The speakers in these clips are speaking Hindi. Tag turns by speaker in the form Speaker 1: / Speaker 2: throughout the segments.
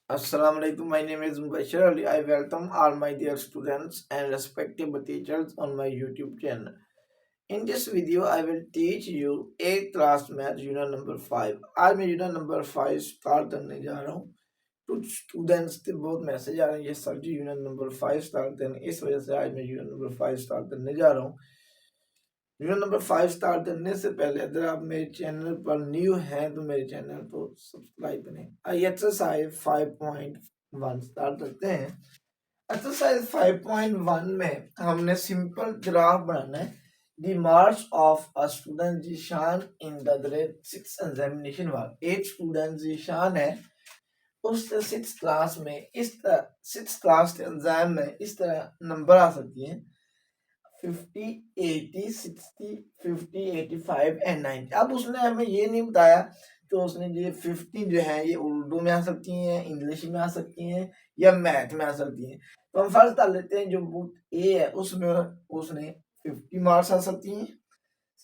Speaker 1: Assalamu alaikum. My name is Mubashir Ali. I welcome all my dear students and respective teachers on my YouTube channel. In this video, I will teach you 8th class math unit number 5. आज मैं unit number 5 start करने जा रहा हूँ. कुछ स्टूडेंट्स के बहुत मैसेज आ रहे हैं ये सर जी यूनिट नंबर 5 स्टार्ट करने, इस वजह से आज मैं यूनिट नंबर 5 स्टार्ट करने जा रहा हूँ. वीडियो नंबर 5 स्टार्ट करने से पहले अगर आप मेरे चैनल पर न्यू हैं तो मेरे चैनल को सब्सक्राइब करें. आइए एक्सरसाइज 5.1 स्टार्ट करते हैं. एक्सरसाइज 5.1 में हमने सिंपल ग्राफ बनाना है. The marks of a student Zeeshan in the grade 6 examination वाल. एक स्टूडेंट जीशान है, उससे 6 क्लास में इस तरह 6 क्लास के एग्जाम में इस तरह नंबर आ सकती है 50, 80, 60, 50, 85 एंड 90. अब उसने हमें ये नहीं बताया तो उसने ये 50 जो है ये उर्दू में आ सकती हैं, इंग्लिश में आ सकती हैं या मैथ में आ सकती हैं. तो हम फर्ज कर लेते हैं जो बुक ए है उसमें उसने 50 मार्क्स आ सकती हैं,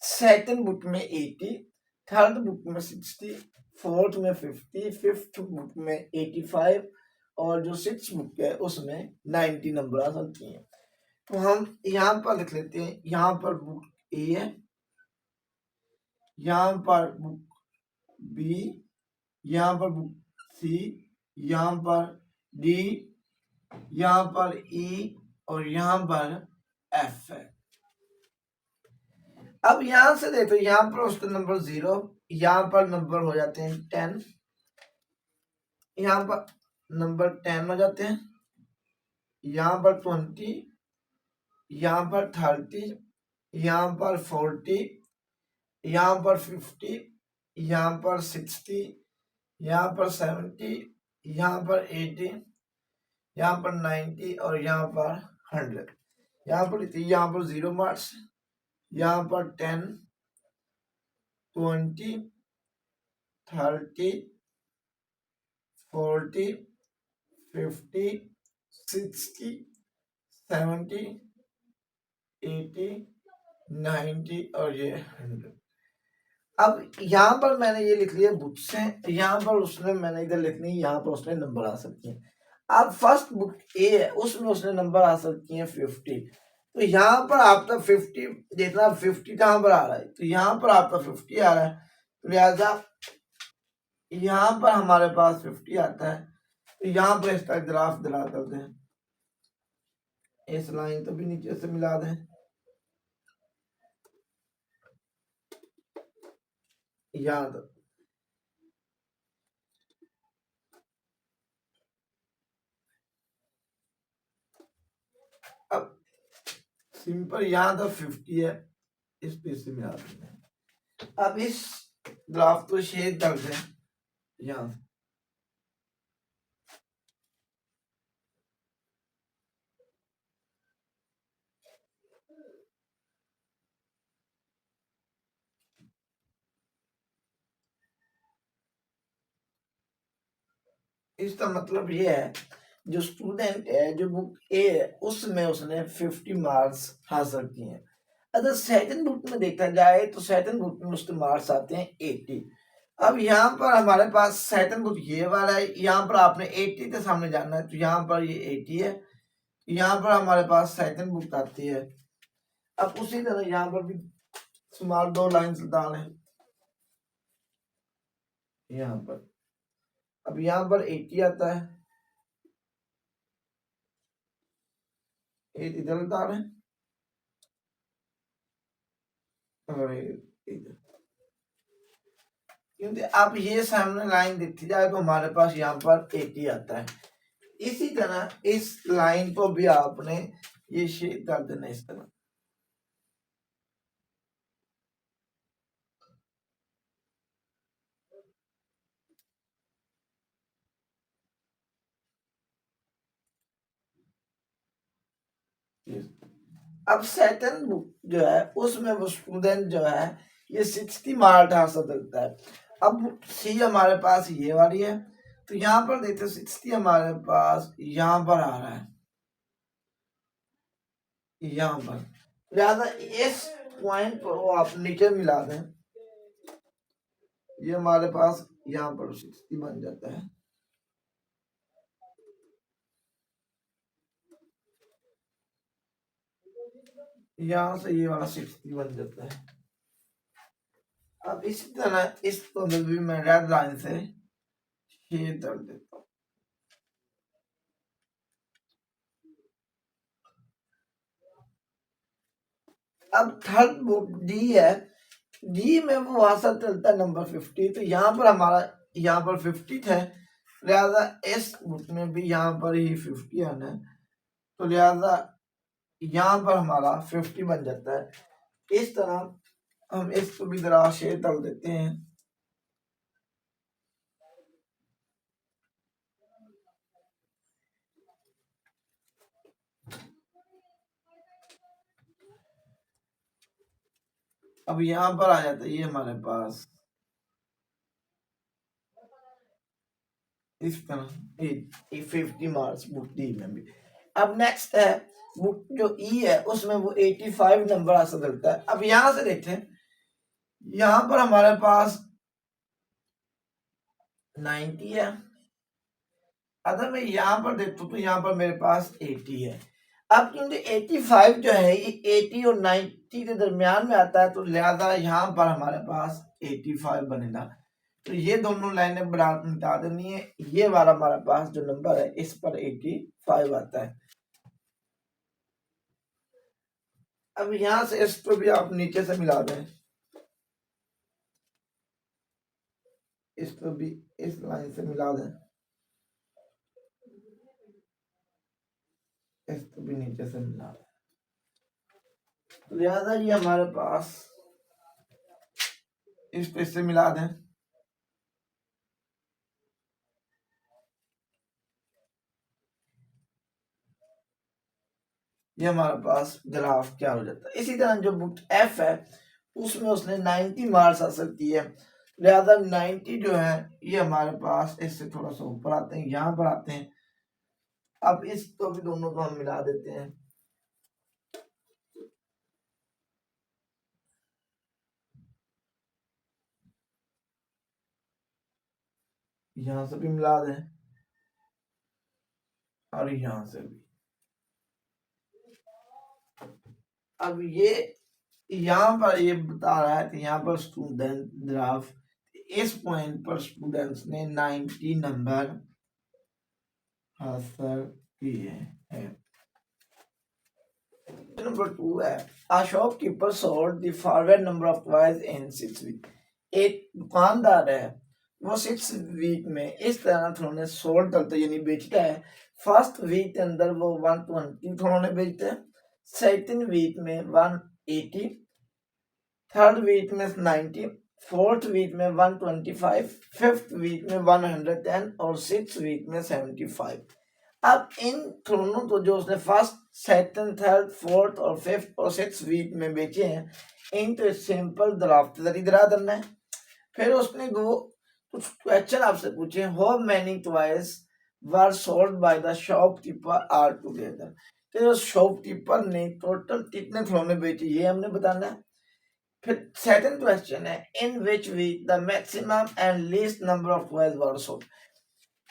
Speaker 1: सेकंड बुक में 80, थर्ड बुक में 60, फोर्थ में 50, फिफ्थ बुक में 85 और जो सिक्स बुक है उसमें 90 नंबर आ सकती हैं. तो हम यहाँ पर लिख लेते हैं. यहाँ पर बुक ए है, यहाँ पर बुक बी, यहाँ पर बुक सी, यहाँ पर डी, यहाँ पर ई और यहाँ पर एफ है. अब यहाँ से देखो, यहाँ पर उसका नंबर 0, यहाँ पर नंबर हो जाते हैं 10, यहाँ पर नंबर 10 हो जाते हैं, यहाँ पर 20, यहाँ पर 30, यहाँ पर 40, यहाँ पर 50, यहाँ पर 60, यहाँ पर 70, यहाँ पर 80, यहाँ पर 90 और यहाँ पर 100. यहाँ पर 0 मार्क्स, यहाँ पर 10, 20, 30, 40, 50, 60, 70, 80, 90 और ये 100. अब यहाँ पर मैंने ये लिख लिया बुक्स हैं, यहाँ पर उसने मैंने इधर लिखनी, यहाँ पर उसने नंबर आ सकती हैं. अब फर्स्ट बुक ए है उसमें उसने नंबर आ सकती हैं 50. तो यहाँ पर आपका 50 देखना, 50 कहाँ पर आ रहा है तो यहाँ पर आपका 50 आ रहा है, तो लिहाजा यहाँ पर हमारे पास 50 आता है. तो यहाँ पर इसका ग्राफ दिला करते हैं, इस लाइन तो भी नीचे से मिला दें. याद अब सिंपल यहाँ तो 50 है, इस पेज से मिला देते हैं. अब इस ग्राफ को शेयर कर दें यहाँ से. इसका मतलब ये है जो स्टूडेंट है, जो बुक ए है उसमें उसने 50 मार्क्स हासिल किए हैं. अगर सेकंड बुक में देखा जाए तो सेकंड बुक में उसके मार्क्स आते हैं 80. अब यहाँ पर हमारे पास सेकंड बुक ये वाला है, यहाँ पर आपने 80 के सामने जाना है तो यहाँ पर ये 80 है, यहाँ पर हमारे पास सेकंड बुक आती है. अब उसी तरह यहाँ पर भी स्मॉल 2 लाइन्स डालें यहाँ पर. अब यहाँ पर 80 आता है, 8 इधर डालें और इधर, क्योंकि अब ये सामने लाइन दिखती जाए तो हमारे पास यहाँ पर 80 आता है. इसी तरह इस लाइन को भी आपने ये शेड कर देना इस तरह. अब सेकंड बुक जो है उसमें वो स्टूडेंट जो है ये 60 मार्क हासिल करता है. अब सी हमारे पास ये वाली है, तो यहाँ पर देखते 60 हमारे पास यहाँ पर आ रहा है, यहाँ पर. लिहाजा इस पॉइंट पर वो आप नीचे मिला दें, ये हमारे पास यहाँ पर 60 बन जाता है. यहाँ से ये वाला 60 बन जाता है। अब इसी तरह इसको भी मैं रेड लाइन से ये कर देता हूँ। अब थर्ड बुक डी है, डी में वो आंसर चलता है नंबर 50, तो यहाँ पर हमारा यहाँ पर 50 है, लिहाजा इस बुक में भी यहाँ पर ही 50 आना है, तो लिहाजा यहाँ पर हमारा 50 बन जाता है। इस तरह हम इसको भी जरा शेयर कर देते हैं। अब यहाँ पर आ जाता है ये हमारे पास इस तरह 50 मार्क्स बुक डी में भी। अब नेक्स्ट है बुक जो ई है, उसमें वो 85 नंबर आंसर मिलता है। अब यहां से देखें, यहाँ पर हमारे पास 90 है, अगर मैं यहाँ पर देखता हूँ तो यहाँ पर मेरे पास 80 है। अब क्योंकि 85 जो है ये 80 और 90 के दरमियान में आता है, तो लिहाजा यहाँ पर हमारे पास 85 बनेगा। तो ये दोनों लाइनें मिटा देनी है, ये वाला हमारे पास जो नंबर है इस पर 85 आता है। अब यहां से इसको भी आप नीचे से मिला दें, इसको भी इस लाइन से मिला दें, इसको भी नीचे से मिला दें, तो लिहाजा ये हमारे पास इस पे से मिला दें। ये हमारे पास ग्राफ क्या हो जाता है। इसी तरह जो बुक एफ है उसमें उसने 90 मार्क्स हासिल किए, लिहाजा 90 जो है ये हमारे पास इससे थोड़ा सा ऊपर आते हैं, यहाँ पर आते हैं। अब इसको भी दोनों को हम मिला देते हैं, यहां से भी मिला दें और यहां से भी। अब ये यहाँ पर ये बता रहा है कि यहाँ पर स्टूडेंट ग्राफ इस पॉइंट पर स्टूडेंट्स ने 90 नंबर हासिल किए हैं। नंबर 2 है, a shopkeeper sold the following number of toys in 6 weeks। एक दुकानदार है वो 6 वीक में इस तरह थोड़े सोल्ड करता है यानी बेचता है। फर्स्ट वीक के अंदर वो 120 थोड़े बेचते हैं, सेकंड वीक में 180, थर्ड वीक में 90, फोर्थ वीक में 125, फिफ्थ वीक में 110 और सिक्स वीक में 75। अब इन दोनों को जो उसने फर्स्ट सेकंड थर्ड फोर्थ और फिफ्थ और सिक्स वीक में बेचे हैं, इनको सिंपल ड्राफ्ट दरा करना है। फिर उसने दो कुछ क्वेश्चन आपसे पूछे, how many toys were sold by the shopkeeper are together. तो शॉपकीपर ने टोटल कितने खिलौने बेचे ये हमने बताना है। फिर सेकंड क्वेश्चन है, in which week the maximum and least number of toys were sold.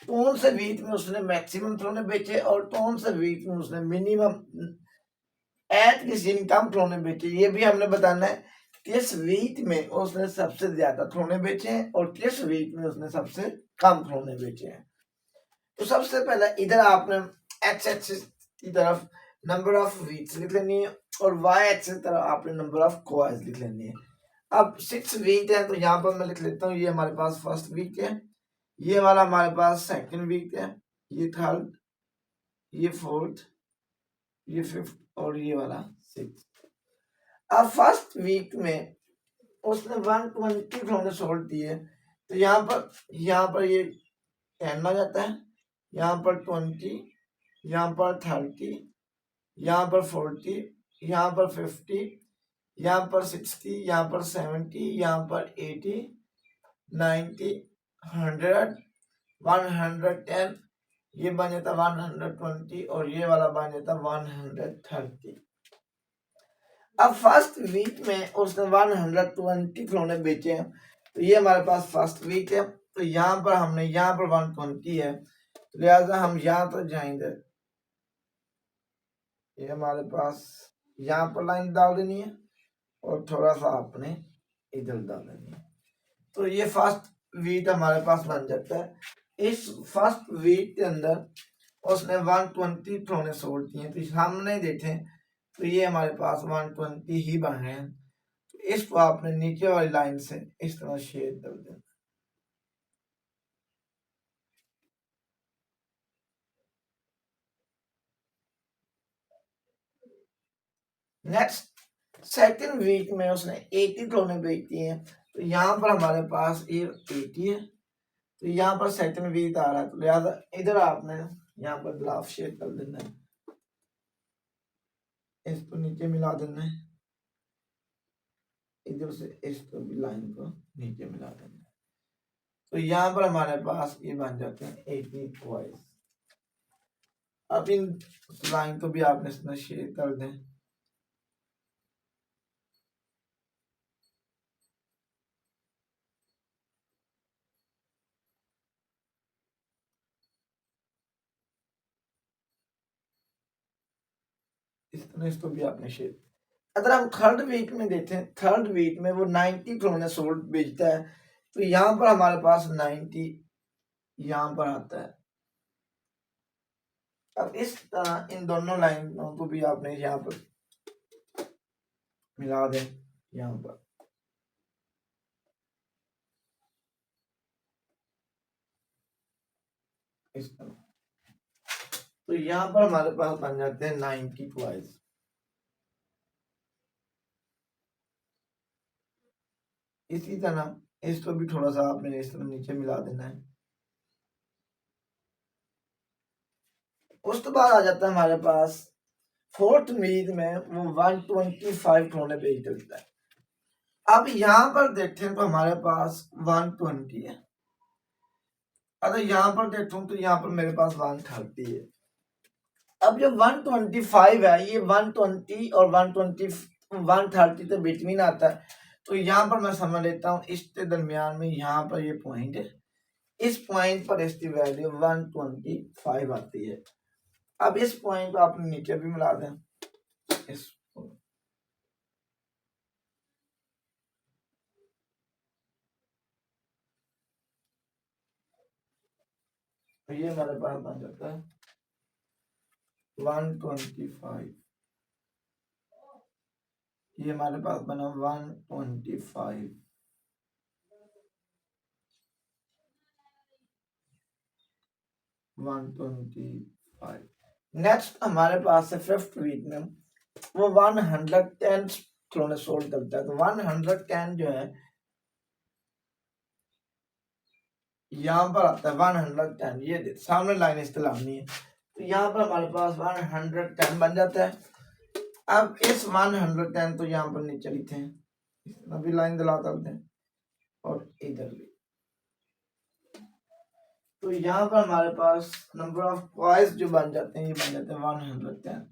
Speaker 1: कौन से वीक में उसने मैक्सिमम खिलौने बेचे और कौन से वीक में उसने मिनिमम एट किसी कम खिलौने बेचे, ये भी हमने बताना है। किस वीक में उसने सबसे ज्यादा खिलौने बेचे हैं और किस वीक में उसने सबसे कम खिलौने बेचे हैं। तो सबसे पहले इधर आपने एक्स एक्सिस की तरफ नंबर ऑफ वीक्स लिख लेनी है और वाई एक्सिस की तरफ आपने नंबर ऑफ क्वार्टर्स लिख लेनी है। अब 6 वीक है तो यहाँ पर मैं लिख लेता हूँ, ये हमारे पास फर्स्ट वीक है, ये वाला हमारे पास सेकंड वीक है, ये थर्ड, ये फोर्थ, ये फिफ्थ और ये वाला सिक्स। अब फर्स्ट वीक में उसने 120 खिलौने सोल्ड दिए, तो यहाँ पर ये 10 आ जाता है, यहाँ पर 20, यहाँ पर 30, यहाँ पर 40, यहाँ पर 50, यहाँ पर 60, यहाँ पर 70, यहाँ पर 80, 90, 100, 110, ये बन जाता 120 और ये वाला बन जाता 130। अब फर्स्ट वीक में उसने 120 खिलौने बेचे हैं, तो ये हमारे पास फर्स्ट वीक है, तो यहाँ पर हमने यहाँ पर 120 है, तो लिहाजा हम यहाँ तक जाएंगे, ये हमारे पास यहाँ पर लाइन डाल देनी है और थोड़ा सा आपने इधर डाल देनी है। तो ये फर्स्ट वीट हमारे पास बन जाता है। इस फर्स्ट वीट के अंदर उसने 120 थ्रोने छोड़ दिए, तो सामने देखें तो ये हमारे पास 120 ही बन रहे हैं। तो इसको आपने नीचे वाली लाइन से इस तरह शेड कर देना। नेक्स्ट सेकंड वीक में उसने 80 थ्रोने बेच दिए हैं, तो यहाँ पर हमारे पास ये 80 है, तो यहाँ पर सेकंड वीक आ रहा है, तो लिहाजा इधर आपने यहाँ पर ग्राफ शेड कर देना है, इसको नीचे मिला देना है, इधर से इसको भी लाइन को नीचे मिला देना है। तो यहाँ पर हमारे पास ये बन जाते हैं 80 वाइज। अब इन लाइन को भी आपने इसमें शेयर कर दें। इस तरह इसको भी आपने शेयर। अगर हम थर्ड वीक में देखें, थर्ड वीक में वो 90 थ्रोने सोल्ड बेचता है, तो यहाँ पर हमारे पास 90 यहाँ पर आता है। अब इस तरह इन दोनों लाइनों को भी आपने यहाँ पर मिला दें, यहाँ पर इस तरह, तो यहाँ पर हमारे पास बन जाते हैं 90 ट्वाइस। इसी तरह इसको भी थोड़ा सा आपने इस तरह नीचे मिला देना है। उसके बाद आ जाता है हमारे पास फोर्थ वीक में वो 125 थ्रोने बेच देता है। अब यहाँ पर देखें तो हमारे पास 120 है, अगर यहाँ पर देखूं तो यहाँ पर मेरे पास 130 है। अब जो 125 है ये 120 और 130 के बिटवीन आता है, तो यहाँ पर मैं समझ लेता हूँ इसके दरमियान में यहाँ पर ये पॉइंट है, इस पॉइंट पर इसकी वैल्यू 125 आती है। अब इस पॉइंट को आप नीचे भी मिला दें, इस तो ये हमारे पास बन जाता है 125, ये हमारे पास बना 125। नेक्स्ट हमारे पास है फिफ्थ वीक में वो 110 थ्रोने सोल्ड करता है, तो 110 जो है यहाँ पर आता है 110, ये सामने लाइन इस्तेलानी है, तो यहाँ पर हमारे पास 110 बन जाता है। अब इस 110 तो यहाँ पर नीचे लिखे हैं, अभी लाइन दिला करते हैं और इधर भी, तो यहाँ पर हमारे पास नंबर ऑफ पॉइंट्स जो बन जाते हैं ये बन जाते हैं 110,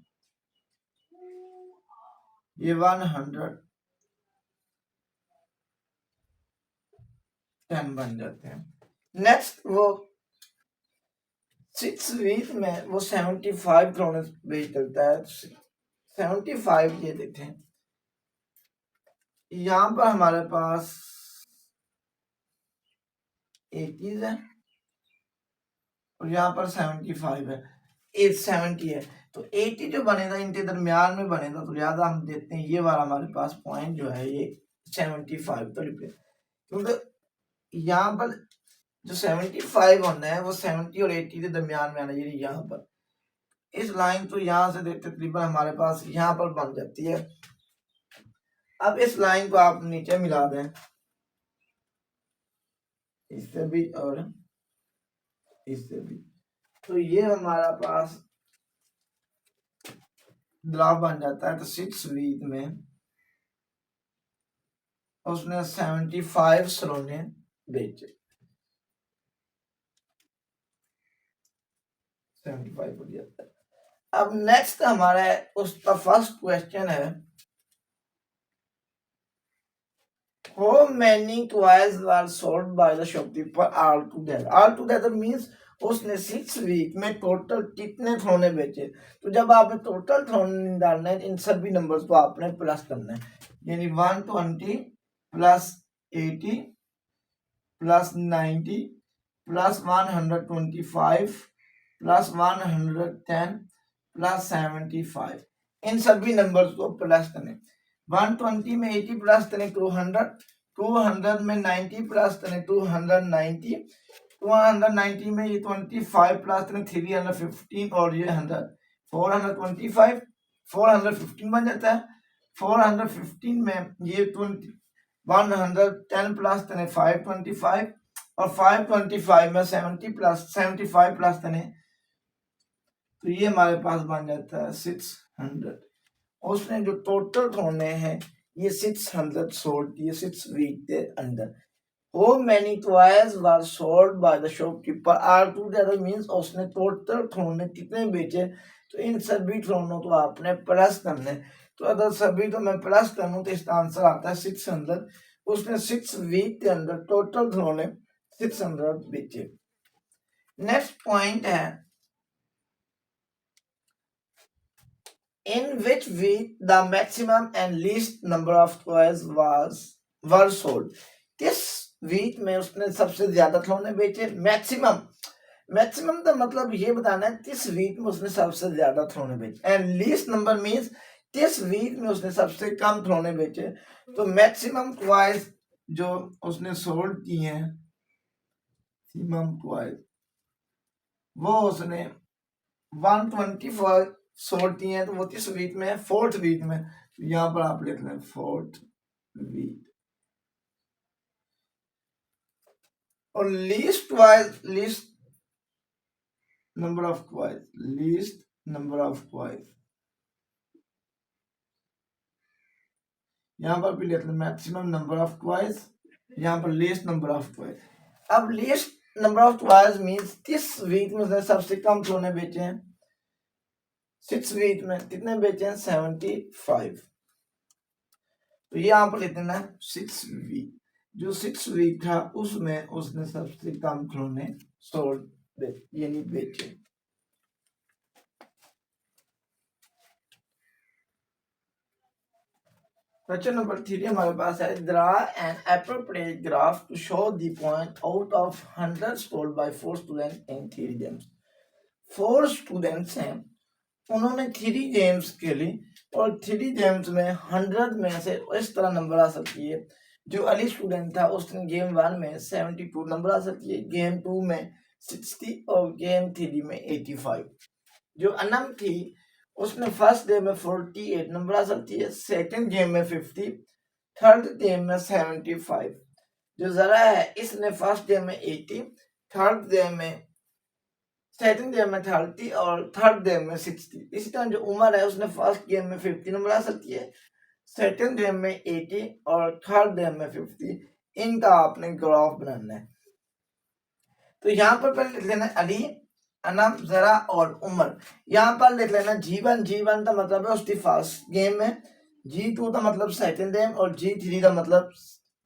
Speaker 1: ये 110 बन जाते हैं। नेक्स्ट वो 6 वीक में वो 75 करोड़ बेच देता है, 75 ये देते हैं, यहाँ पर हमारे पास 80 है और यहाँ पर 75 है, 70 है, तो 80 जो बनेगा इनके दरमियान में बनेगा, तो लिहाजा हम देखते हैं ये वाला हमारे पास पॉइंट जो है ये 75 तो रिप्लेस, क्योंकि यहाँ पर जो 75 होना है वो 70 और 80 के दरमियान में आना चाहिए। यहाँ पर इस लाइन तो यहाँ से देखते तकरीबन हमारे पास यहाँ पर बन जाती है। अब इस लाइन को आप नीचे मिला दें, इससे भी और इससे भी, तो ये हमारा पास ग्राफ बन जाता है। तो 6 वीक में उसने 75 सलोने बेचे, 75 हो जाता है। अब नेक्स्ट हमारा उसका फर्स्ट क्वेश्चन है, how many toys were sold by the shopkeeper all together? All together means उसने 6 वीक में टोटल कितने खिलौने बेचे। तो जब आपने टोटल खिलौने डालना है इन सभी नंबर्स को आपने प्लस करना है, यानी 120 plus 80 plus 90 plus 125 plus 110 plus 75, इन सभी नंबर्स को प्लस करें। 120 में 80 प्लस करें 200, 200 में 90 प्लस करें 290, 290 में ये 25 प्लस करें 315 और ये 100, 425, 415 बन जाता है। 415 में ये 110 प्लस करें 525 और 525 में 70 प्लस 75 प्लस करें तो ये हमारे पास बन जाता है 600। उसने जो टोटल खिलौने हैं ये 600 सोल्ड ये 6 वीक के अंदर। How many toys were sold by the shopkeeper all together means उसने टोटल खिलौने कितने बेचे। तो इन सभी खिलौनों को आपने प्लस करना है। तो अगर सभी को मैं प्लस करूं तो इसका आंसर आता है 600। उसने 6 वीक के अंदर टोटल खिलौने 600 बेचे। नेक्स्ट पॉइंट है in which week the maximum and least number of toys were sold। किस वीक में उसने सबसे ज्यादा खिलौने बेचे। मैक्सिमम का मतलब ये बताना है किस वीक में उसने सबसे ज्यादा खिलौने बेचे। एंड लीस्ट नंबर मींस किस वीक में उसने सबसे कम खिलौने बेचे। तो मैक्सिमम टॉयज जो उसने सोल्ड किए हैं मैक्सिमम टॉयज वो उसने 124 सोल्ड किए हैं। तो वो किस वीक में है, 4th वीक में। तो यहाँ पर आप लिख लें 4th वीक। और least number of toys, least number of toys यहाँ पर भी लिख लें मैक्सिमम नंबर ऑफ टॉयज, यहाँ पर लीस्ट नंबर ऑफ टॉयज। अब least number of toys means किस वीक में उसने सबसे कम खिलौने बेचे हैं। 6 वीक में कितने बेचे हैं 75। तो ये यहाँ पर लिख देना 6 वीक। जो 6 वीक था उसमें उसने सबसे कम खिलौने सोल्ड यानी बेचे। क्वेश्चन नंबर 3 हमारे पास है draw an appropriate graph to show the point out of 100 sold by 4 students in 3 games. 4 students हैं, उन्होंने 3 गेम्स खेली और 3 गेम्स में 100 में से इस तरह नंबर आ सकती है। जो अली स्टूडेंट था उसने गेम 1 में 72 नंबर आ सकती है, गेम 2 में 60 और गेम 3 में 85। जो अनम थी उसने फर्स्ट गेम में 48 नंबर आ सकती है, सेकंड गेम में 50, थर्ड गेम में 75। जो जरा है इसने फर्स्ट गेम में 80, थर्ड गेम में सेकंड गेम में 30 और थर्ड गेम में 60। इसी तरह जो उमर है उसने फर्स्ट गेम में 50 नंबर आ सकती है, सेकंड गेम में 80 और थर्ड गेम में 50। इनका आपने ग्राफ बनाना है। तो यहाँ पर पहले लिख लेना अली, अनम, जरा और उमर। यहाँ पर लिख लेना G1 का मतलब है उसकी फर्स्ट गेम में, G2 का मतलब सेकंड गेम और G3 का मतलब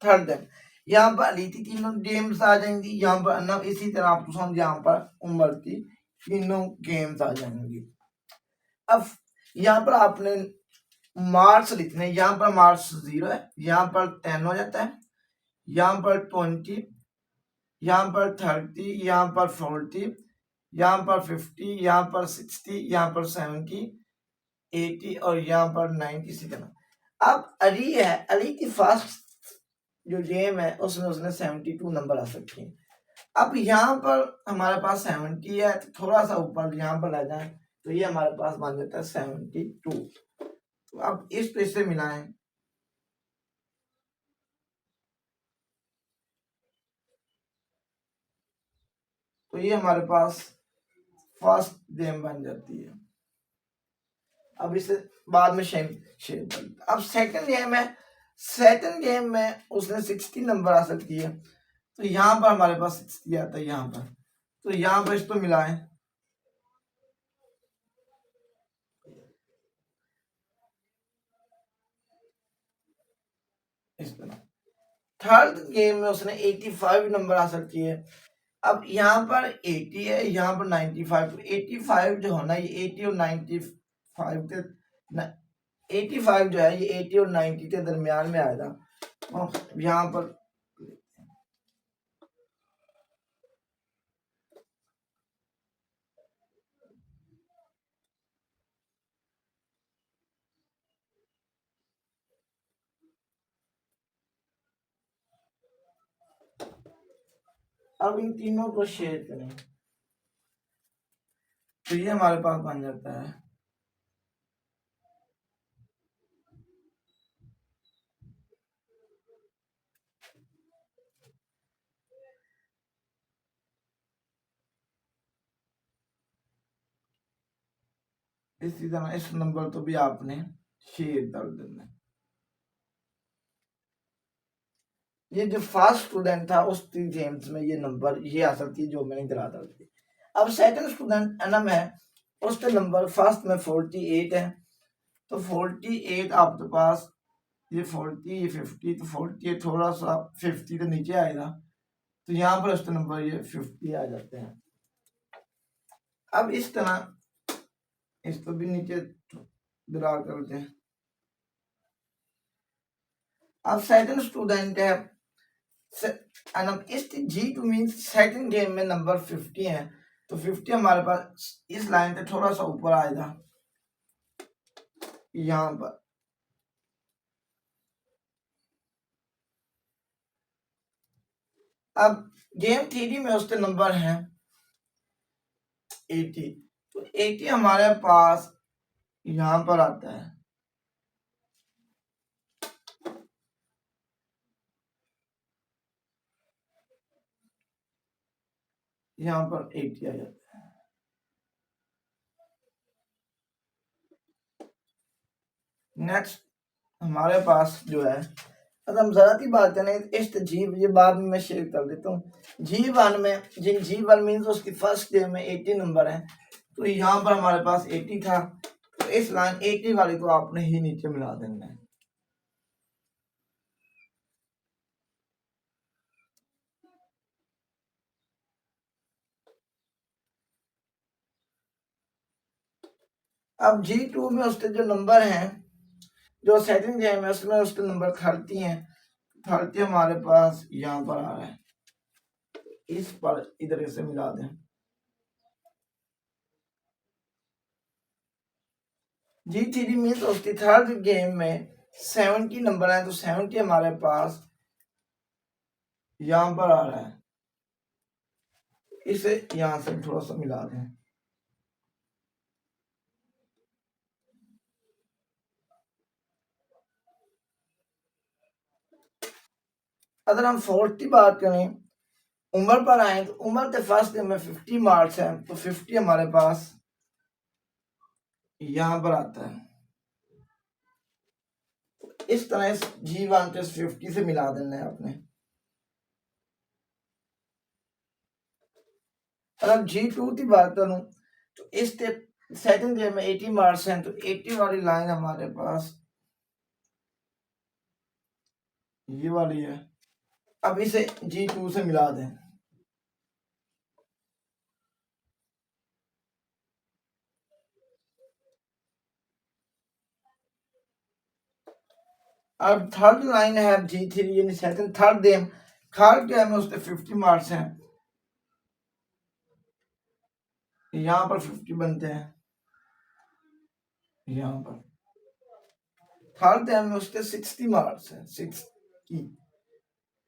Speaker 1: थर्ड गेम। यहाँ पर अली की तीनों गेम्स आ जाएंगी, यहाँ पर अनम, इसी तरह आप समझ यहाँ पर उमर की तीनों गेम्स आ जाएंगी। अब यहाँ पर आपने मार्क्स लिखने, यहाँ पर मार्क्स 0 है, यहाँ पर 10 हो जाता है, यहाँ पर 20, यहाँ पर 30, यहाँ पर 40, यहाँ पर 50, यहाँ पर 60, यहाँ पर 70, 80 और यहाँ पर 90 इसी तरह। अब अली है, अली की फर्स्ट जो गेम है उसमें उसने 72 नंबर आ सकते हैं। अब यहाँ पर हमारे पास 70 है, तो थोड़ा सा ऊपर यहाँ पर आ जाए तो ये हमारे पास बन जाता है 72। तो अब इस पे से मिलाएं तो ये हमारे पास फर्स्ट गेम बन जाती है। अब इसे बाद में शेप अब सेकंड गेम है, सेकंड गेम में उसने 60 नंबर आ सकती है। तो यहाँ पर हमारे पास 60 आता है यहाँ पर, तो यहाँ पर इसको मिलाएं इस तरह। थर्ड गेम में उसने 85 नंबर आ सकती है। अब यहाँ पर 80 है, यहाँ पर 95, 85 जो है ना, ये 80 और 95 के 85 जो है ये 80 और 90 के दरमियान में आएगा। यहाँ पर अब इन तीनों को शेयर करें तो ये हमारे पास बन जाता है। इसी तरह इस नंबर तो भी आपने शेयर कर देना है। ये जो फर्स्ट स्टूडेंट था उस 3 गेम्स में ये नंबर ये हासिल की जो मैंने गिरा था। अब सेकंड स्टूडेंट एनम है, उसका नंबर फर्स्ट में 48 है, तो 48 आपके पास ये 40 ये 50, तो 48 थोड़ा सा 50 के नीचे आएगा, तो यहाँ पर उसका नंबर ये 50 आ जाते हैं। अब इस तरह इसको भी नीचे ड्रा करते हैं। अब सेकंड स्टूडेंट है इस G2 मींस सेकंड गेम में नंबर 50 है, तो 50 हमारे पास इस लाइन पे थोड़ा सा ऊपर आएगा यहाँ पर। अब गेम थ्री में उसके नंबर हैं 80, तो 80 हमारे पास यहाँ पर आता है, यहाँ पर 80 आ जाता है। नेक्स्ट हमारे पास जो है, अगर हम जरा सी बात करें इस जीव ये बाद में मैं शेयर कर देता हूँ। G1 में जिन G1 मीन्स उसकी फर्स्ट गेम में 80 नंबर है, तो यहाँ पर हमारे पास 80 था, तो इस लाइन 80 वाली को आपने ही नीचे मिला देना है। अब G2 में उसके जो नंबर हैं, जो सेकंड गेम है उसमें उसके नंबर 30 हैं, 30 हमारे पास यहाँ पर आ रहा है, इस पर इधर से मिला दें। G3 मीन्स उसकी थर्ड गेम में 70 नंबर है, तो 70 हमारे पास यहाँ पर आ रहा है, इसे यहाँ से थोड़ा सा मिला दें। अगर हम 40 बात करें उम्र पर आए, तो उम्र के फर्स्ट गेम में 50 मार्क्स हैं, तो 50 हमारे पास यहाँ पर आता है। इस तरह इस G1 को 50 से मिला देना है आपने। अगर G2 की बात करूं तो इस सेकंड गेम में 80 मार्क्स हैं, तो 80 वाली लाइन हमारे पास ये वाली है। अब इसे G2 से मिला दें। अब थर्ड लाइन है G3 यानी second third game, third game में उसके 50 मार्क्स हैं, यहाँ पर 50 बनते हैं, यहाँ पर थर्ड गेम में उसके 60 मार्क्स हैं, 60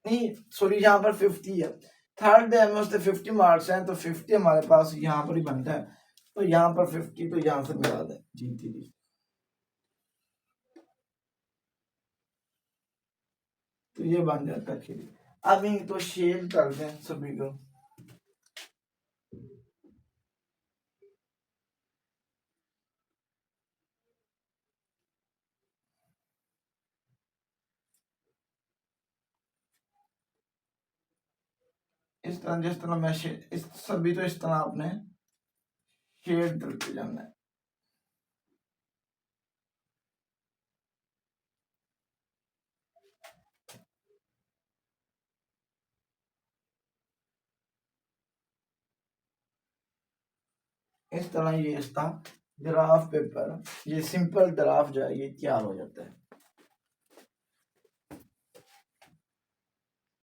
Speaker 1: नहीं सॉरी यहाँ पर 50 है, थर्ड डे में उससे 50 मार्क्स हैं, तो 50 हमारे पास यहाँ पर ही बनता है, तो यहाँ पर 50 तो यहाँ से मिला दें G3, तो ये बन जाता है खेल। अब इनको शेयर कर दें सभी को। इस तरह जिस तरह मैं इस सभी तो इस तरह आपने शेयर करते जाना है। इस तरह ये इसका ग्राफ पेपर, ये सिंपल ग्राफ जो है ये तैयार हो जाता है।